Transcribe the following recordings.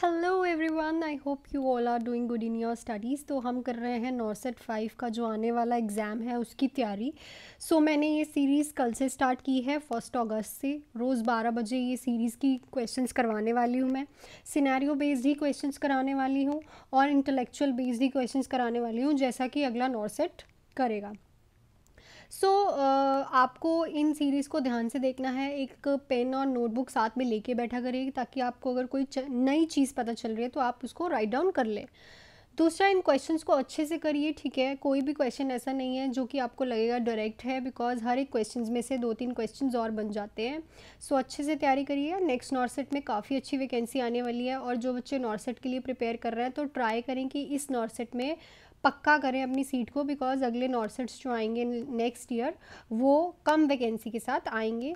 Hello everyone, I hope you all are doing good in your studies. तो हम कर रहे हैं नॉर्सेट 5 का जो आने वाला एग्ज़ाम है उसकी तैयारी। मैंने ये सीरीज़ कल से स्टार्ट की है 1 अगस्त से। रोज़ 12 बजे ये सीरीज़ की क्वेश्चंस करवाने वाली हूँ मैं। सिनेरियो बेस्ड ही क्वेश्चंस कराने वाली हूँ और इंटेलेक्चुअल बेस्ड ही क्वेश्चंस कराने वाली हूँ, जैसा कि अगला नॉर्सेट करेगा। आपको इन सीरीज़ को ध्यान से देखना है। एक पेन और नोटबुक साथ में लेके बैठा करिए, ताकि आपको अगर कोई नई चीज़ पता चल रही है तो आप उसको राइट डाउन कर लें। दूसरा, इन क्वेश्चंस को अच्छे से करिए, ठीक है। कोई भी क्वेश्चन ऐसा नहीं है जो कि आपको लगेगा डायरेक्ट है, बिकॉज हर एक क्वेश्चंस में से 2-3 क्वेश्चंस और बन जाते हैं। अच्छे से तैयारी करिए। नेक्स्ट नॉर्सेट में काफ़ी अच्छी वैकेंसी आने वाली है, और जो बच्चे नॉर्सेट के लिए प्रिपेयर कर रहे हैं तो ट्राई करें कि इस नॉर्सेट में पक्का करें अपनी सीट को, बिकॉज अगले नॉर्सेट्स जो आएंगे नेक्स्ट ईयर वो कम वैकेंसी के साथ आएंगे।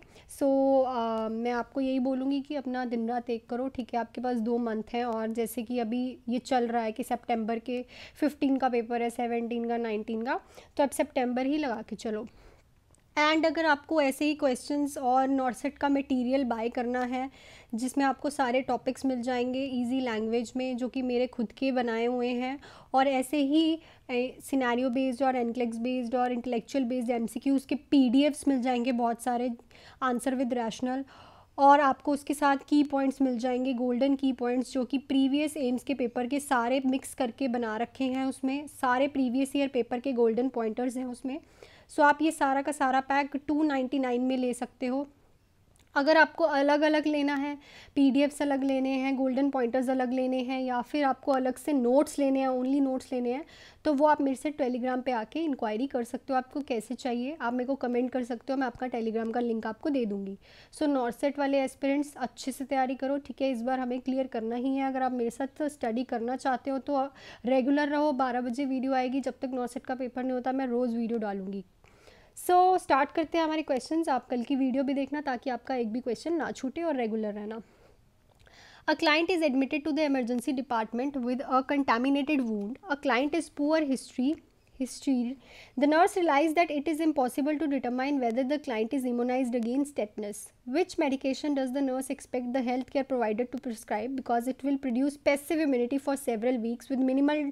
मैं आपको यही बोलूँगी कि अपना दिन रात एक करो, ठीक है। आपके पास 2 मंथ हैं, और जैसे कि अभी ये चल रहा है कि सितंबर के 15 का पेपर है, 17 का, 19 का, तो अब सितंबर ही लगा के चलो। एंड अगर आपको ऐसे ही क्वेश्चंस और नॉर्सेट का मटेरियल बाय करना है, जिसमें आपको सारे टॉपिक्स मिल जाएंगे इजी लैंग्वेज में, जो कि मेरे खुद के बनाए हुए हैं, और ऐसे ही सिनेरियो बेस्ड और एनक्लेक्स बेस्ड और इंटेलेक्चुअल बेस्ड एमसीक्यूज़ के पीडीएफ्स मिल जाएंगे बहुत सारे, आंसर विद रैशनल। और आपको उसके साथ की पॉइंट्स मिल जाएंगे, गोल्डन की पॉइंट्स, जो कि प्रीवियस एम्स के पेपर के सारे मिक्स करके बना रखे हैं। उसमें सारे प्रीवियस ईयर पेपर के गोल्डन पॉइंटर्स हैं उसमें। आप ये सारा का सारा पैक 299 में ले सकते हो। अगर आपको अलग अलग लेना है, पीडीएफ्स अलग लेने हैं, गोल्डन पॉइंटर्स अलग लेने हैं, या फिर आपको अलग से नोट्स लेने हैं, ओनली नोट्स लेने हैं, तो वो आप मेरे से टेलीग्राम पे आके इंक्वायरी कर सकते हो। आपको कैसे चाहिए आप मेरे को कमेंट कर सकते हो, मैं आपका टेलीग्राम का लिंक आपको दे दूँगी। नॉर्सेट वाले एस्पिरेंट्स अच्छे से तैयारी करो, ठीक है। इस बार हमें क्लियर करना ही है। अगर आप मेरे साथ स्टडी करना चाहते हो तो रेगुलर रहो। 12 बजे वीडियो आएगी, जब तक नॉर्सेट का पेपर नहीं होता मैं रोज़ वीडियो डालूंगी। स्टार्ट करते हैं हमारे क्वेश्चंस। आप कल की वीडियो भी देखना, ताकि आपका एक भी क्वेश्चन ना छूटे, और रेगुलर रहना। A client is admitted to the emergency department with a contaminated wound. A client is poor history. The nurse realized that it is impossible to determine whether the client is immunized against tetanus. Which medication does the nurse expect the healthcare provider to prescribe, because it will produce passive immunity for several weeks with minimal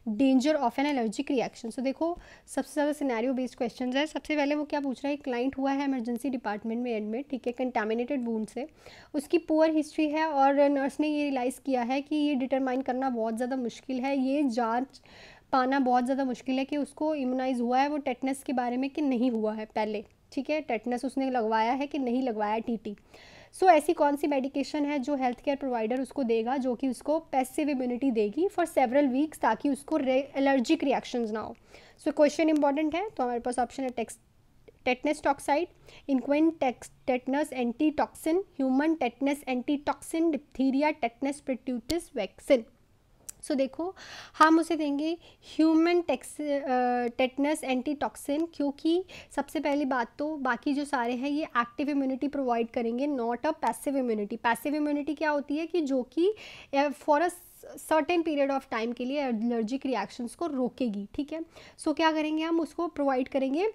danger of an allergic reaction? देखो, सबसे ज़्यादा scenario based question है। सबसे पहले वो क्या पूछ रहा है, क्लाइंट हुआ है इमरजेंसी डिपार्टमेंट में एडमिट, ठीक है, कंटामिनेटेड वूंड से, उसकी पुअर हिस्ट्री है, और नर्स ने ये रियलाइज़ किया है कि ये डिटरमाइन करना बहुत ज़्यादा मुश्किल है, ये जांच पाना बहुत ज़्यादा मुश्किल है कि उसको इम्यूनाइज हुआ है वो टेटनस के बारे में कि नहीं हुआ है पहले, ठीक है, टेटनस उसने लगवाया है कि नहीं लगवाया टीटी। ऐसी कौन सी मेडिकेशन है जो हेल्थ केयर प्रोवाइडर उसको देगा, जो कि उसको पैसिव इम्यूनिटी देगी फॉर सेवरल वीक्स, ताकि उसको एलर्जिक रिएक्शंस ना हो। क्वेश्चन इंपॉर्टेंट है, तो हमारे पास ऑप्शन है tetanus toxoid, equine tetanus antitoxin, human tetanus antitoxin, diphtheria tetanus pertussis vaccine. देखो, हम उसे देंगे ह्यूमन टेटनस एंटीटॉक्सिन, क्योंकि सबसे पहली बात तो बाकी जो सारे हैं ये एक्टिव इम्यूनिटी प्रोवाइड करेंगे, not a passive immunity. Passive immunity क्या होती है कि जो कि for a certain period of time के लिए एलर्जिक रिएक्शंस को रोकेगी, ठीक है। क्या करेंगे, हम उसको प्रोवाइड करेंगे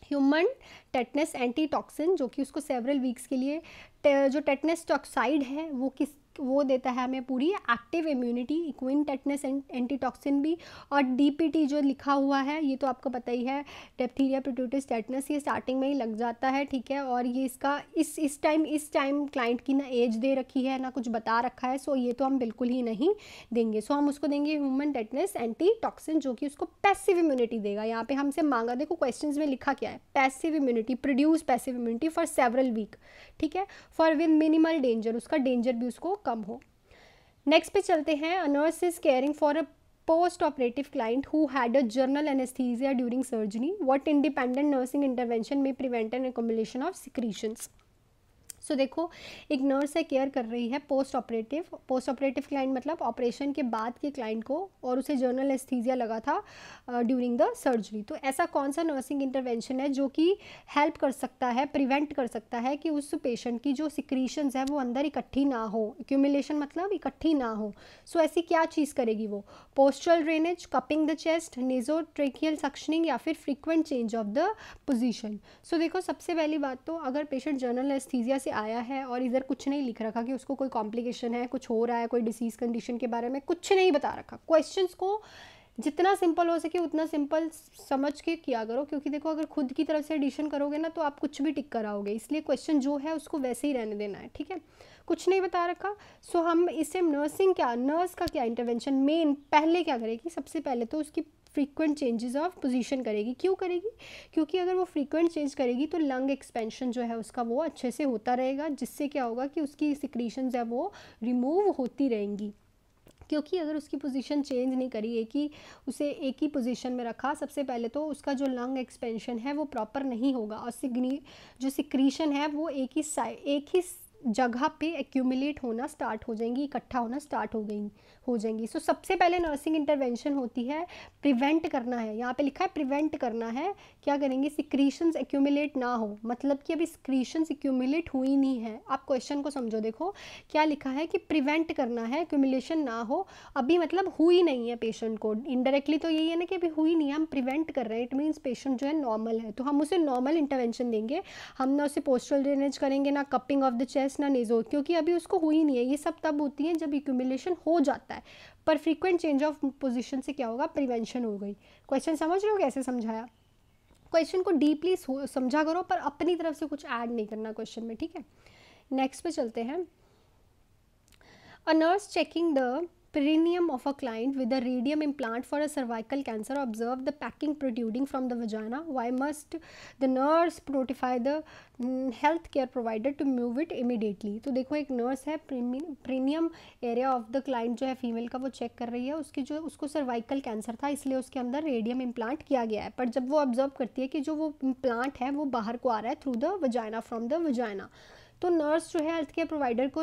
ह्यूमन टेटनस एंटीटॉक्सिन, जो कि उसको सेवरल वीक्स के लिए। जो टेटनस टॉक्साइड है वो देता है हमें पूरी active immunity, equine tetanus antitoxin भी, और डीपीटी जो लिखा हुआ है ये तो आपको पता ही है, डिप्थीरिया परट्यूटिस टेटनस, ये स्टार्टिंग में ही लग जाता है, ठीक है। और ये इसका इस टाइम क्लाइंट की ना एज दे रखी है ना कुछ बता रखा है, ये तो हम बिल्कुल ही नहीं देंगे। हम उसको देंगे ह्यूमन टेटनस एंटीटॉक्सिन, जो कि उसको पैसिव इम्यूनिटी देगा। यहाँ पे हमसे मांगा, देखो क्वेश्चन में लिखा क्या है, passive immunity, produce passive immunity for several week, ठीक है, फॉर विद मिनिमल डेंजर, उसका डेंजर भी उसको कम हो। नेक्स्ट पे चलते हैं। A nurse is caring for a post operative client who had a general anaesthesia during surgery. What independent nursing intervention may prevent an accumulation of secretions? देखो, एक नर्स है, केयर कर रही है पोस्ट ऑपरेटिव क्लाइंट, मतलब operation के बाद के क्लाइंट को, और उसे जनरल एनेस्थीसिया लगा था ड्यूरिंग द सर्जरी। तो ऐसा कौन सा नर्सिंग इंटरवेंशन है जो कि हेल्प कर सकता है, प्रिवेंट कर सकता है कि उस पेशेंट की जो सिक्रीशंस है वो अंदर इकट्ठी ना हो, एक्यूमुलेशन मतलब इकट्ठी ना हो। ऐसी क्या चीज़ करेगी वो? Postural drainage, cupping the chest, nasotracheal suctioning, या फिर frequent change of the position. देखो, सबसे पहली बात तो अगर पेशेंट जनरल एनेस्थीसिया से आया है और इधर कुछ नहीं लिख रखा कि उसको कोई कॉम्प्लिकेशन है, कुछ हो रहा है, कोई डिसीज़ कंडीशन के बारे में कुछ नहीं बता रखा। क्वेश्चंस को जितना सिंपल हो सके उतना सिंपल समझ के किया करो, क्योंकि देखो अगर खुद की तरफ से एडिशन करोगे ना तो आप कुछ भी टिक कराओगे, इसलिए क्वेश्चन जो है उसको वैसे ही रहने देना है, ठीक है। कुछ नहीं बता रखा। सो हम इससे नर्सिंग क्या, नर्स का क्या इंटरवेंशन, मेन पहले क्या करेगी, सबसे पहले तो उसकी फ्रीक्वेंट चेंजेस ऑफ पोजीशन करेगी। क्यों करेगी? क्योंकि अगर वो फ्रीक्वेंट चेंज करेगी तो लंग एक्सपेंशन जो है उसका वो अच्छे से होता रहेगा, जिससे क्या होगा कि उसकी सिक्रीशंस है वो रिमूव होती रहेंगी। क्योंकि अगर उसकी पोजीशन चेंज नहीं करी, उसे एक ही पोजीशन में रखा, सबसे पहले तो उसका जो लंग एक्सपेंशन है वो प्रॉपर नहीं होगा और जो सिक्रीशन है वो एक ही जगह पे एक्यूमुलेट होना स्टार्ट हो जाएंगी, इकट्ठा होना स्टार्ट हो जाएंगी। सो सबसे पहले नर्सिंग इंटरवेंशन होती है प्रिवेंट करना है, यहाँ पे लिखा है प्रिवेंट करना है। क्या करेंगे? सिक्रीशंस एक्यूमुलेट ना हो, मतलब कि अभी सिक्रीशंस एक्यूमुलेट हुई नहीं है। आप क्वेश्चन को समझो, देखो क्या लिखा है कि प्रिवेंट करना है, एक्यूमुलेशन ना हो, अभी मतलब हुई नहीं है पेशेंट को। इनडायरेक्टली तो यही है ना कि अभी हुई नहीं है, हम प्रिवेंट कर रहे हैं, इट मीन्स पेशेंट जो है नॉर्मल है, तो हम उसे नॉर्मल इंटरवेंशन देंगे। हम ना उसे पोस्टल ड्रेनेज करेंगे, ना कपिंग ऑफ द चेस्ट, ना नेजो, क्योंकि अभी उसको हुई नहीं है। ये सब तब होती है जब एक्यूमुलेशन हो जाता है, पर फ्रीक्वेंट चेंज ऑफ पोजीशन से क्या होगा? प्रिवेंशन हो गई। क्वेश्चन समझ रहे हो कैसे समझाया? क्वेश्चन को डीपली समझा करो, पर अपनी तरफ से कुछ ऐड नहीं करना क्वेश्चन में, ठीक है। नेक्स्ट पे चलते हैं। A nurse checking the perineum of a client with a radium implant for a cervical cancer observed the packing protruding from the vagina. Why must the nurse notify the health care provider to move it immediately? तो देखो एक nurse है, प्रीनियम area of the client जो है female का वो check कर रही है, उसको सर्वाइकल कैंसर था, इसलिए उसके अंदर रेडियम इम्प्लांट किया गया है। पर जब वो ऑब्जर्व करती है कि जो वो इम्प्लांट है वो बाहर को आ रहा है through the vagina, from the vagina, तो नर्स जो है हेल्थ केयर प्रोवाइडर को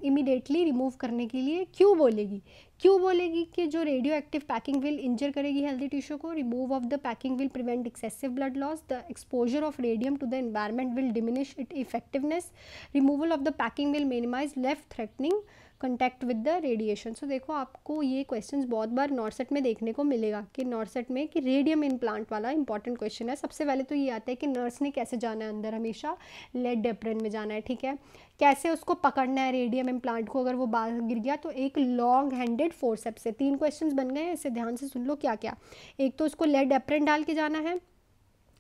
इमीडिएटली रिमूव करने के लिए क्यों बोलेगी कि जो radioactive packing will injure करेगी हेल्दी टिश्यू को। Remove of the packing will prevent excessive blood loss, the exposure of radium to the environment will diminish it effectiveness, removal of the packing will minimize left threatening contact with the radiation. So देखो आपको ये questions बहुत बार नॉर्सेट में देखने को मिलेगा कि नॉर्सेट में कि रेडियम इम्प्लांट वाला इंपॉर्टेंट क्वेश्चन है। सबसे पहले तो ये आता है कि नर्स ने कैसे जाना है अंदर, हमेशा लेड एप्रन में जाना है, ठीक है। कैसे उसको पकड़ना है रेडियम इम्प्लांट को, अगर वो बाहर गिर गया तो एक लॉन्ग हैंडेड फोर्सेप्स से। 3 क्वेश्चंस बन गए हैं, इसे ध्यान से सुन लो क्या क्या। एक तो उसको लेड एप्रन डाल के जाना है,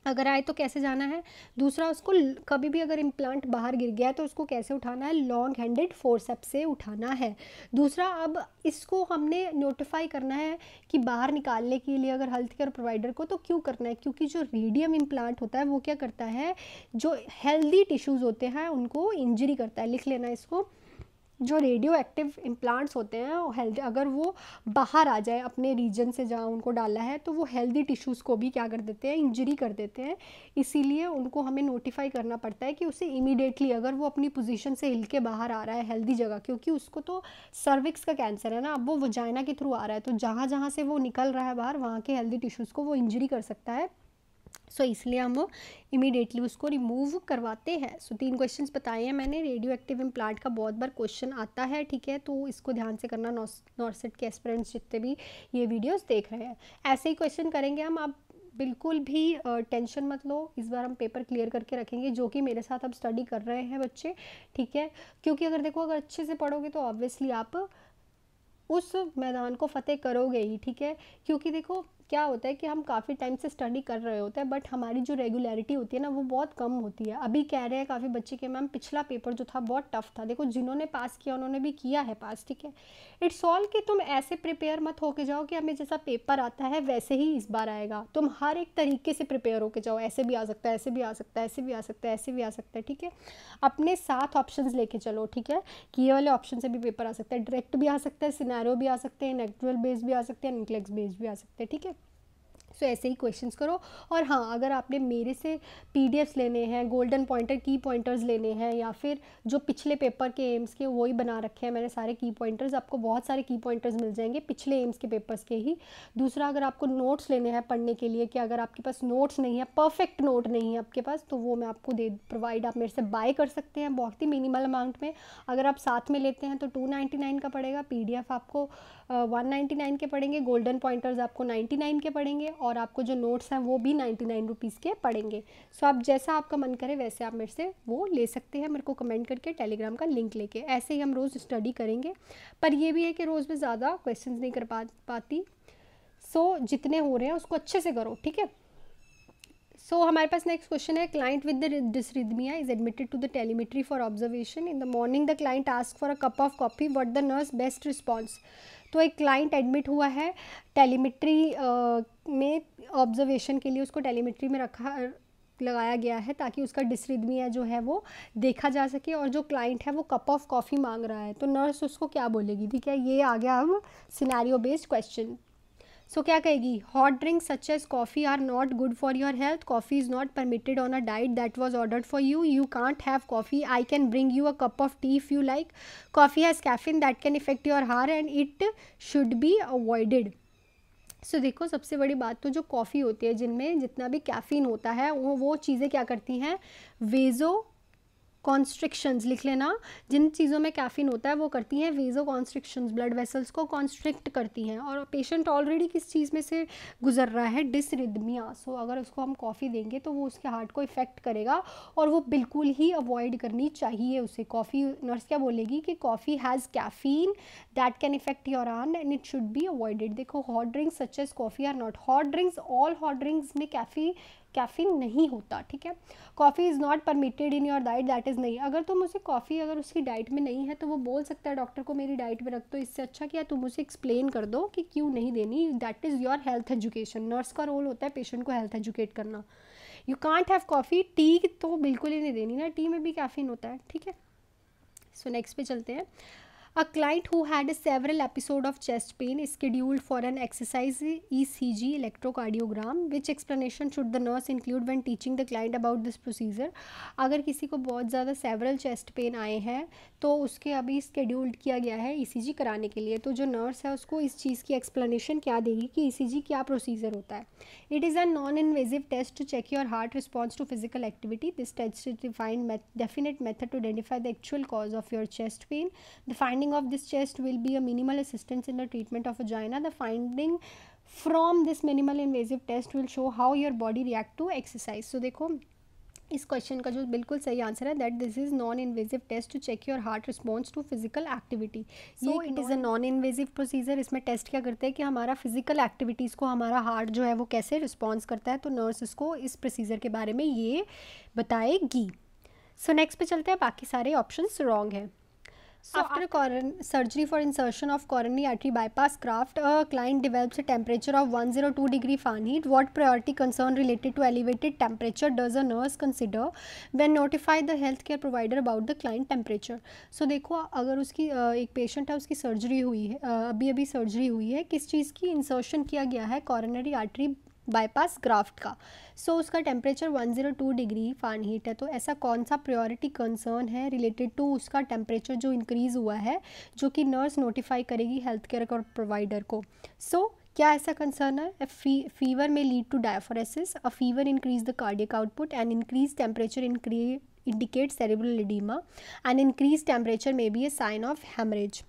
अगर आए तो कैसे जाना है। दूसरा, उसको कभी भी अगर इम्प्लांट बाहर गिर गया है तो उसको कैसे उठाना है, लॉन्ग हैंडेड फोर्सेप्स से उठाना है। दूसरा, अब इसको हमने नोटिफाई करना है कि बाहर निकालने के लिए अगर हेल्थ केयर प्रोवाइडर को, तो क्यों करना है? क्योंकि जो रेडियम इम्प्लांट होता है वो क्या करता है, जो हेल्दी टिश्यूज़ होते हैं उनको इंजरी करता है। लिख लेना इसको, जो रेडियो एक्टिव इम्प्लांट्स होते हैं वो हेल्दी, अगर वो बाहर आ जाए अपने रीजन से जहाँ उनको डाला है, तो वो हेल्दी टिश्यूज़ को भी क्या कर देते हैं, इंजरी कर देते हैं। इसीलिए उनको हमें नोटिफाई करना पड़ता है कि उसे इमीडिएटली, अगर वो अपनी पोजीशन से हिल के बाहर आ रहा है हेल्दी जगह, क्योंकि उसको तो सर्विक्स का कैंसर है ना, अब वो वजाइना के थ्रू आ रहा है, तो जहाँ जहाँ से वो निकल रहा है बाहर, वहाँ के हेल्दी टिश्यूज़ को वो इंजरी कर सकता है। सो इसलिए हम वो इमीडिएटली उसको रिमूव करवाते हैं। सो 3 क्वेश्चंस बताए हैं मैंने। रेडियो एक्टिव इम्प्लांट का बहुत बार क्वेश्चन आता है, ठीक है, तो इसको ध्यान से करना, नॉर्सेट के एस्पिरेंट्स जितने भी ये वीडियोस देख रहे हैं ऐसे ही क्वेश्चन करेंगे हम। आप बिल्कुल भी टेंशन मत लो, इस बार हम पेपर क्लियर करके रखेंगे, जो कि मेरे साथ अब स्टडी कर रहे हैं बच्चे, ठीक है। क्योंकि अगर देखो, अगर अच्छे से पढ़ोगे तो ऑब्वियसली आप उस मैदान को फतेह करोगे ही, ठीक है। क्योंकि देखो क्या होता है कि हम काफ़ी टाइम से स्टडी कर रहे होते हैं, बट हमारी जो रेगुलरिटी होती है ना वो बहुत कम होती है। अभी कह रहे हैं काफ़ी बच्चे कि मैम पिछला पेपर जो था बहुत टफ था। देखो जिन्होंने पास किया उन्होंने भी किया है पास, ठीक है। इट्स ऑल कि तुम ऐसे प्रिपेयर मत होके जाओ कि हमें जैसा पेपर आता है वैसे ही इस बार आएगा। तुम हर एक तरीके से प्रिपेयर होके जाओ, ऐसे भी आ सकता है, ऐसे भी आ सकता है, ऐसे भी आ सकता है, ऐसे भी आ सकता है, ठीक है। अपने 7 ऑप्शंस लेके चलो, ठीक है, कि ये वाले ऑप्शन से भी पेपर आ सकता है, डायरेक्ट भी आ सकता है, सिनेरियो भी आ सकते हैं, नेचुरल बेस भी आ सकते हैं, न्यूक्लियस बेस भी आ सकते हैं, ठीक है। सो ऐसे ही क्वेश्चंस करो। और हाँ, अगर आपने मेरे से पीडीएफ्स लेने हैं, गोल्डन पॉइंटर की पॉइंटर्स लेने हैं, या फिर जो पिछले पेपर के एम्स के वही बना रखे हैं मैंने सारे की पॉइंटर्स, आपको बहुत सारे की पॉइंटर्स मिल जाएंगे पिछले एम्स के पेपर्स के ही। दूसरा, अगर आपको नोट्स लेने हैं पढ़ने के लिए, कि अगर आपके पास नोट्स नहीं है, परफेक्ट नोट नहीं है आपके पास, तो वो मैं आपको प्रोवाइड आप मेरे से बाय कर सकते हैं बहुत ही मिनिमल अमाउंट में। अगर आप साथ में लेते हैं तो 299 का पड़ेगा, पीडीएफ आपको 199 के पड़ेंगे, गोल्डन पॉइंटर्स आपको 99 के पड़ेंगे, और आपको जो नोट्स हैं वो भी 99 रुपीज़ के पड़ेंगे। सो आप जैसा आपका मन करे वैसे आप मेरे से वो ले सकते हैं, मेरे को कमेंट करके टेलीग्राम का लिंक लेके। ऐसे ही हम रोज़ स्टडी करेंगे, पर ये भी है कि रोज़ में ज़्यादा क्वेश्चंस नहीं कर पाती। सो जितने हो रहे हैं उसको अच्छे से करो, ठीक है। सो हमारे पास नेक्स्ट क्वेश्चन है, client with the dysrhythmia is admitted to the telemetry for observation. In the morning the client ask for a cup of coffee, what the nurse best response. तो एक क्लाइंट एडमिट हुआ है telemetry में observation के लिए, उसको telemetry में लगाया गया है ताकि उसका डिसरिथमिया जो है वो देखा जा सके, और जो क्लाइंट है वो कप ऑफ कॉफ़ी मांग रहा है, तो नर्स उसको क्या बोलेगी, ठीक है। ये आ गया अब सिनेरियो बेस्ड क्वेश्चन। सो क्या कहेगी, hot drinks such as coffee are not good for your health, coffee is not permitted on a diet that was ordered for you, you can't have coffee, I can bring you a cup of tea if you like, coffee has caffeine that can affect your heart and it should be avoided. So देखो, सबसे बड़ी बात तो जो coffee होती है जिनमें जितना भी कैफ़ीन होता है वो चीज़ें क्या करती हैं, वेज़ो कॉन्स्ट्रिक्शंस, लिख लेना, जिन चीज़ों में कैफीन होता है वो करती हैं वेज़ो कॉन्स्ट्रिक्शंस, ब्लड वेसल्स को कॉन्स्ट्रिक्ट करती हैं, और पेशेंट ऑलरेडी किस चीज़ में से गुजर रहा है, डिसरिथमिया। सो अगर उसको हम कॉफ़ी देंगे तो वो उसके हार्ट को इफ़ेक्ट करेगा, और वो बिल्कुल ही अवॉइड करनी चाहिए उसे। कॉफ़ी, नर्स क्या बोलेगी कि coffee has caffeine that can affect your heart and it should be avoided. देखो, hot drinks such as coffee are not, hot drinks, all hot drinks में कैफीन नहीं होता, ठीक है। Coffee is not permitted in your diet, that is नहीं। अगर तुम उसे कॉफ़ी अगर उसकी डाइट में नहीं है तो वो बोल सकता है डॉक्टर को मेरी डाइट में रख दो, इससे अच्छा क्या तुम उसे एक्सप्लेन कर दो कि क्यों नहीं देनी, that is your health education. Nurse का रोल होता है पेशेंट को हेल्थ एजुकेट करना। You can't have coffee, T तो बिल्कुल ही नहीं देनी ना, टी में भी कैफीन होता है, ठीक है। सो नेक्स्ट पे चलते हैं। A client who had several episodes of chest pain is scheduled for an exercise ECG electrocardiogram. Which explanation should the nurse include when teaching the client about this procedure? अगर किसी को बहुत ज़्यादा several chest pain आए हैं तो उसके अभी scheduled किया गया है ECG कराने के लिए, तो जो nurse है उसको इस चीज़ की explanation क्या देगी कि ECG क्या procedure होता है। It is a non-invasive test to check your heart response to physical activity. This test is definite method to identify the actual cause of your chest pain. The finding of this test will be a minimal assistance in the treatment of angina. The finding from this minimal invasive test will show how your body react to exercise. So देखो, इस question का जो बिल्कुल सही answer है, that this is non invasive test to check your heart response to physical activity. ये it is a non invasive procedure. इसमें test क्या करते हैं कि हमारा फिजिकल एक्टिविटीज़ को हमारा हार्ट जो है वो कैसे रिस्पॉन्स करता है, तो नर्स इसको इस प्रोसीजर के बारे में ये बताएगी। सो नेक्स्ट पे चलते हैं, बाकी सारे ऑप्शंस रॉन्ग हैं। So after surgery for insertion of coronary artery bypass graft, a client develops a temperature of 102 degree Fahrenheit. What priority concern related to elevated temperature does a nurse consider when notify the healthcare provider about the client temperature? So देखो, अगर उसकी एक patient है, उसकी surgery हुई है, अभी surgery हुई है, किस चीज़ की इंसर्शन किया गया है, कॉरोनरी आर्टरी बाईपास ग्राफ्ट का। सो उसका टेम्परेचर 102 डिग्री फ़ारेनहीट है, तो ऐसा कौन सा प्रायोरिटी कंसर्न है रिलेटेड टू उसका टेम्परेचर जो इंक्रीज़ हुआ है, जो कि नर्स नोटिफाई करेगी हेल्थ केयर प्रोवाइडर को। सो क्या ऐसा कंसर्न है, फीवर में lead to diaphoresis, a fever increase the cardiac output, and increase temperature indicate cerebral oedema, and increase temperature may be a sign of haemorrhage.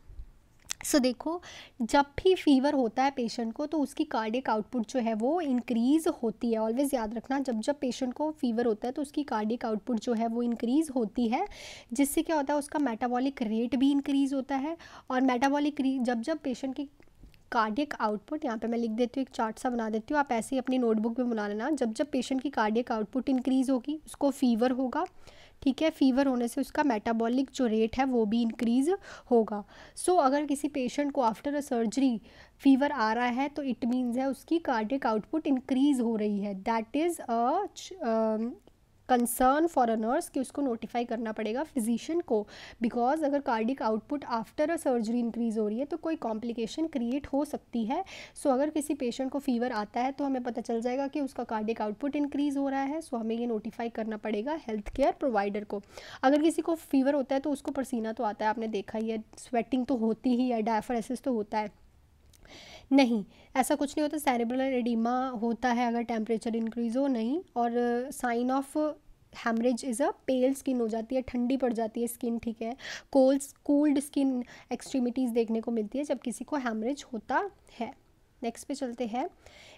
So देखो, जब भी fever होता है पेशेंट को तो उसकी कार्डियक आउटपुट जो है वो इंक्रीज़ होती है। ऑलवेज़ याद रखना, जब जब पेशेंट को फीवर होता है तो उसकी कार्डियक आउटपुट जो है वो इंक्रीज़ होती है, जिससे क्या होता है, उसका मेटाबॉलिक रेट भी इंक्रीज़ होता है। और मेटाबॉलिक जब जब पेशेंट की कार्डियक आउटपुट, यहाँ पे मैं लिख देती हूँ, एक चार्ट सा बना देती हूँ, आप ऐसे ही अपनी नोटबुक में बना लेना। जब जब पेशेंट की कार्डियक आउटपुट इंक्रीज़ होगी उसको फीवर होगा, ठीक है। फीवर होने से उसका मेटाबॉलिक जो रेट है वो भी इंक्रीज़ होगा। सो अगर किसी पेशेंट को आफ्टर अ सर्जरी फीवर आ रहा है तो इट मीन्स है उसकी कार्डियक आउटपुट इंक्रीज़ हो रही है। That is a concern for a nurse कि उसको नोटिफाई करना पड़ेगा फिजिशियन को, बिकॉज अगर cardiac output after a surgery increase हो रही है तो कोई कॉम्प्लिकेशन क्रिएट हो सकती है। सो अगर किसी पेशेंट को फीवर आता है तो हमें पता चल जाएगा कि उसका कार्डिक आउटपुट इंक्रीज़ हो रहा है, सो हमें ये नोटिफाई करना पड़ेगा हेल्थ केयर प्रोवाइडर को। अगर किसी को फीवर होता है तो उसको पसीना तो आता है, आपने देखा ही है, स्वेटिंग तो होती ही है, डायफोरेसिस तो होता है, नहीं ऐसा कुछ नहीं होता। सेरेब्रल एडिमा होता है अगर टेम्परेचर इंक्रीज़ हो, नहीं। और sign of haemorrhage is a pale skin हो जाती है, ठंडी पड़ जाती है स्किन, ठीक है। कूल्ड स्किन एक्सट्रीमिटीज़ देखने को मिलती है जब किसी को हेमरेज होता है। नेक्स्ट पे चलते हैं।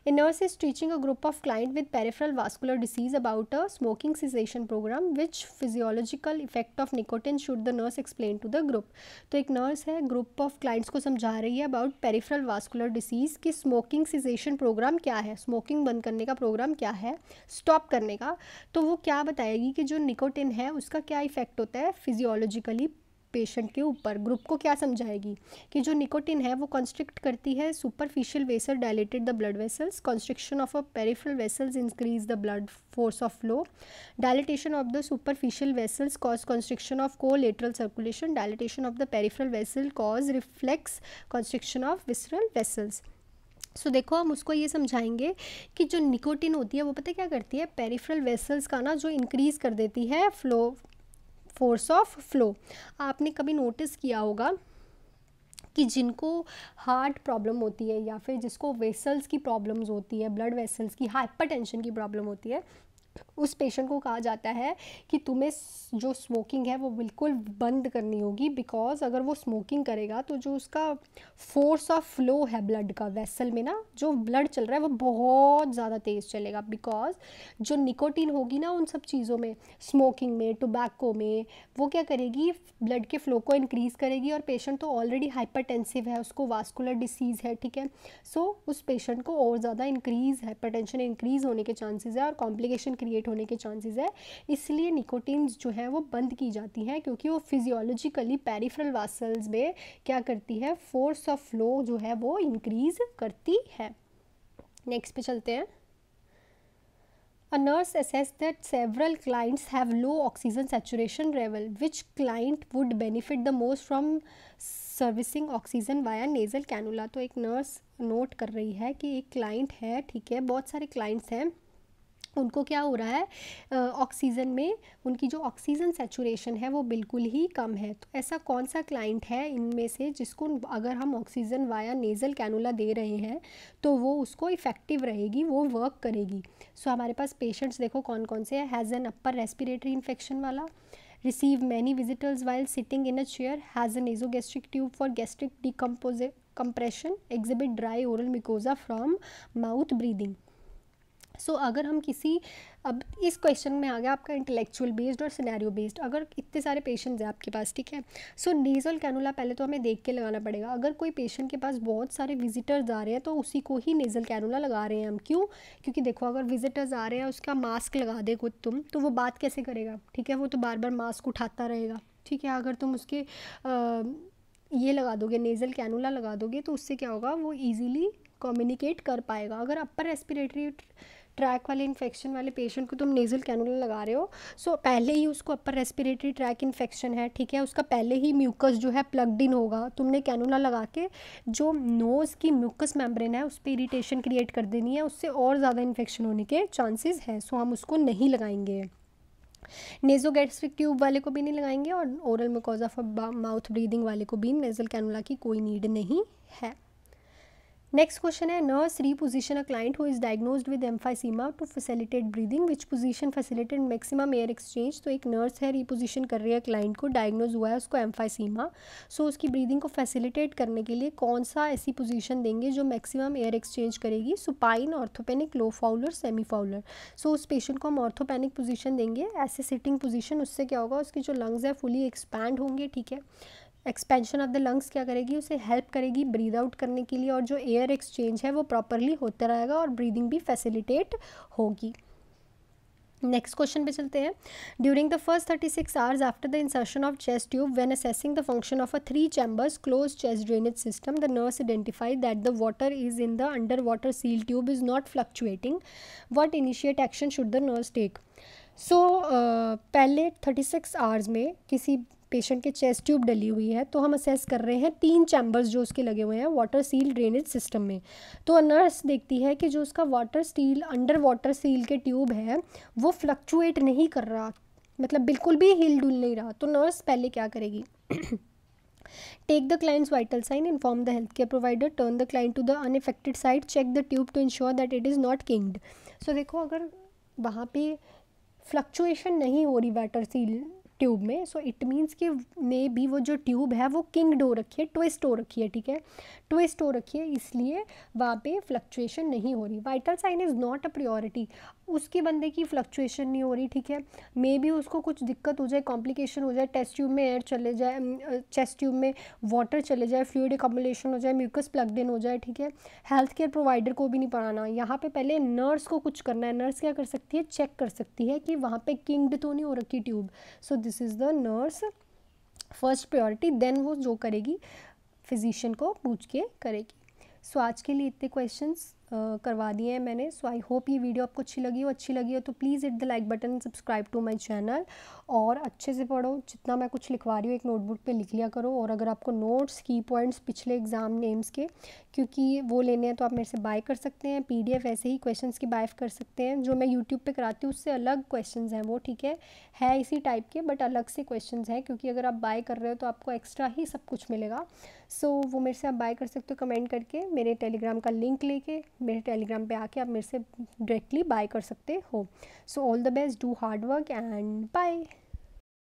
A nurse is teaching a group of client with peripheral vascular disease about a smoking cessation program which physiological effect of nicotine should the nurse explain to the group. तो एक nurse है, group of clients को समझा रही है about peripheral vascular disease कि smoking cessation programme क्या है, स्मोकिंग बंद करने का प्रोग्राम क्या है, स्टॉप करने का। तो वो क्या बताएगी कि जो निकोटिन है उसका क्या इफेक्ट होता है फिजियोलॉजिकली पेशेंट के ऊपर। ग्रुप को क्या समझाएगी कि जो निकोटिन है वो कंस्ट्रिक्ट करती है superficial vessel, dilated the blood vessels, constriction of a peripheral vessels increase the blood force of flow, dilatation of the superficial vessels cause constriction of collateral circulation, dilatation of the peripheral vessel cause reflex constriction of visceral vessels। सो देखो हम उसको ये समझाएंगे कि जो nicotine होती है वो पता है क्या करती है, पेरिफेरल वेसल्स का ना जो इंक्रीज़ कर देती है फ्लो, फोर्स ऑफ फ्लो। आपने कभी नोटिस किया होगा कि जिनको हार्ट प्रॉब्लम होती है या फिर जिसको वेसल्स की प्रॉब्लम्स होती है, ब्लड वेसल्स की, हाइपरटेंशन की प्रॉब्लम होती है, उस पेशेंट को कहा जाता है कि तुम्हें जो स्मोकिंग है वो बिल्कुल बंद करनी होगी, बिकॉज अगर वो स्मोकिंग करेगा तो जो उसका फोर्स ऑफ फ्लो है ब्लड का, वेसल में ना जो ब्लड चल रहा है वो बहुत ज़्यादा तेज़ चलेगा, बिकॉज जो निकोटीन होगी ना उन सब चीज़ों में, स्मोकिंग में, टोबैको में, वो क्या करेगी, ब्लड के फ्लो को इंक्रीज़ करेगी। और पेशेंट तो ऑलरेडी हाइपरटेंसिव है, उसको वास्कुलर डिसीज़ है, ठीक है। सो उस पेशेंट को और ज़्यादा इंक्रीज़, हाइपरटेंशन इंक्रीज़ होने के चांसेस है और कॉम्प्लिकेशन क्रिएट होने के चांसेस है। इसलिए निकोटीन्स जो है वो बंद की जाती हैं, क्योंकि वो फिजियोलॉजिकली पेरिफेरल वासल्स में क्या करती है, फोर्स ऑफ फ्लो जो है वो इंक्रीज़ करती है। नेक्स्ट पे चलते हैं। A nurse assessed that several clients have low oxygen saturation level. Which client would benefit the most from servicing oxygen via nasal cannula. तो एक नर्स नोट कर रही है कि एक क्लाइंट है, ठीक है, बहुत सारे क्लाइंट्स हैं, उनको क्या हो रहा है, ऑक्सीजन में उनकी जो ऑक्सीजन सैचुरेशन है वो बिल्कुल ही कम है। तो ऐसा कौन सा क्लाइंट है इनमें से जिसको अगर हम ऑक्सीजन वाया नेज़ल कैनुला दे रहे हैं तो वो उसको इफ़ेक्टिव रहेगी, वो वर्क करेगी। सो हमारे पास पेशेंट्स देखो कौन कौन से हैं। Has an upper respiratory infection वाला, receive many visitors while sitting in a chair, has an nasogastric tube for gastric decompression, exhibit dry oral mucosa from mouth breathing. So अगर हम किसी, अब इस क्वेश्चन में आ गया आपका इंटेलेक्चुअल बेस्ड और सिनेरियो बेस्ड। अगर इतने सारे पेशेंट्स हैं आपके पास, ठीक है, सो नेज़ल कैनुला पहले तो हमें देख के लगाना पड़ेगा। अगर कोई पेशेंट के पास बहुत सारे विजिटर्स आ रहे हैं तो उसी को ही नेज़ल कैनुला लगा रहे हैं हम। क्यों? क्योंकि देखो अगर विजिटर्स आ रहे हैं, उसका मास्क लगा दे खुद तुम, तो वो बात कैसे करेगा, ठीक है, वो तो बार बार मास्क उठाता रहेगा, ठीक है। अगर तुम उसके ये लगा दोगे, नेज़ल कैनुला लगा दोगे, तो उससे क्या होगा, वो ईजिली कम्युनिकेट कर पाएगा। अगर अपर रेस्पिरेटरी ट्रैक वाले इन्फेक्शन वाले पेशेंट को तुम नेज़ल कैनुला लगा रहे हो, सो पहले ही उसको अपर रेस्पिरेटरी ट्रैक इन्फेक्शन है, ठीक है, उसका पहले ही म्यूकस जो है प्लग्ड इन होगा। तुमने कैनुला लगा के जो नोज़ की म्यूकस मेम्ब्रेन है उस पर इरिटेशन क्रिएट कर देनी है, उससे और ज़्यादा इन्फेक्शन होने के चांसेस हैं। सो हम उसको नहीं लगाएंगे। नेज़ोगैस्ट्रिक ट्यूब वाले को भी नहीं लगाएंगे और oral mucosa for mouth breathing वाले को भी नेज़ल कैनुला की कोई नीड नहीं है। नेक्स्ट क्वेश्चन है, nurse reposition a client who is diagnosed with emphysema to facilitate breathing, which position facilitate maximum air exchange. तो एक नर्स है, रीपोजिशन कर रही है क्लाइंट को, डायग्नोज हुआ है उसको एम्फाइसीमा। सो उसकी ब्रीदिंग को फैसिलिटेट करने के लिए कौन सा ऐसी पोजीशन देंगे जो मैक्सिमम एयर एक्सचेंज करेगी, सुपाइन, ऑर्थोपेनिक, लो फाउलर, सेमी फाउलर। सो उस पेशेंट को हम ऑर्थोपेनिक पोजीशन देंगे, ऐसे सिटिंग पोजीशन। उससे क्या होगा, उसकी जो लंग्स है फुली एक्सपैंड होंगे, ठीक है। एक्सपेंशन ऑफ द लंग्स क्या करेगी, उसे हेल्प करेगी ब्रीद आउट करने के लिए, और जो एयर एक्सचेंज है वो प्रॉपरली होता रहेगा और ब्रीदिंग भी फैसिलिटेट होगी। नेक्स्ट क्वेश्चन पे चलते हैं। During the first 36 hours after the insertion of chest tube when assessing the function of a 3 chambers close chest drainage system, the nurse identified that the water is in the under water seal tube is not fluctuating, what initiate action should the nurse take. So पहले 36 hours में किसी patient के chest tube डली हुई है, तो हम assess कर रहे हैं 3 चैम्बर्स जो उसके लगे हुए हैं वाटर सील ड्रेनेज सिस्टम में। तो नर्स देखती है कि जो उसका water seal, under water seal के ट्यूब है वो फ्लक्चुएट नहीं कर रहा, मतलब बिल्कुल भी हिल डुल नहीं रहा। तो नर्स पहले क्या करेगी, take the client's vital sign, inform the health care provider, turn the client to the unaffected side, check the tube to ensure that it is not kinked. So देखो अगर वहाँ पे फ्लक्चुएशन नहीं हो रही वाटर सील ट्यूब में। So it means कि may be वो जो ट्यूब है वो किंग्ड हो रखी है, ट्विस्ट हो रखी है, ठीक है, ट्विस्ट हो रखी है, इसलिए वहाँ पे फ्लक्चुएशन नहीं हो रही। Vital sign is not a priority, उसकी बंदे की फ्लक्चुएशन नहीं हो रही, ठीक है। मे बी उसको कुछ दिक्कत हो जाए, कॉम्प्लिकेशन हो जाए, टेस्ट ट्यूब में एयर चले जाए, चेस्ट ट्यूब में वाटर चले जाए, फ्लूइड एकम्युलेशन हो जाए, म्यूकस प्लग्ड इन हो जाए, ठीक है। हेल्थ केयर प्रोवाइडर को भी नहीं पढ़ाना, यहाँ पे पहले नर्स को कुछ करना है। नर्स क्या कर सकती है, चेक कर सकती है कि वहाँ पे किंग्ड तो नहीं हो रखी tube. So this is the nurse first priority, then वो जो करेगी फिजिशियन को पूछ के करेगी। सो आज के लिए इतने क्वेश्चंस करवा दिए हैं मैंने। सो आई होप ये वीडियो आपको अच्छी लगी हो तो please hit the like button and subscribe to my channel, और अच्छे से पढ़ो, जितना मैं कुछ लिखवा रही हूँ एक नोटबुक पे लिख लिया करो। और अगर आपको नोट्स, की पॉइंट्स पिछले एग्जाम नेम्स के क्योंकि वो लेने हैं तो आप मेरे से बाय कर सकते हैं, PDF ऐसे ही क्वेश्चंस की बाय कर सकते हैं। जो मैं यूट्यूब पे कराती हूँ उससे अलग क्वेश्चंस हैं वो, ठीक है इसी टाइप के बट अलग से क्वेश्चंस हैं, क्योंकि अगर आप बाय कर रहे हो तो आपको एक्स्ट्रा ही सब कुछ मिलेगा। सो वो मेरे से आप बाय कर सकते हो कमेंट करके, मेरे टेलीग्राम का लिंक लेके मेरे टेलीग्राम पे आके आप मेरे से डायरेक्टली बाय कर सकते हो। So all the best, do hard work and bye.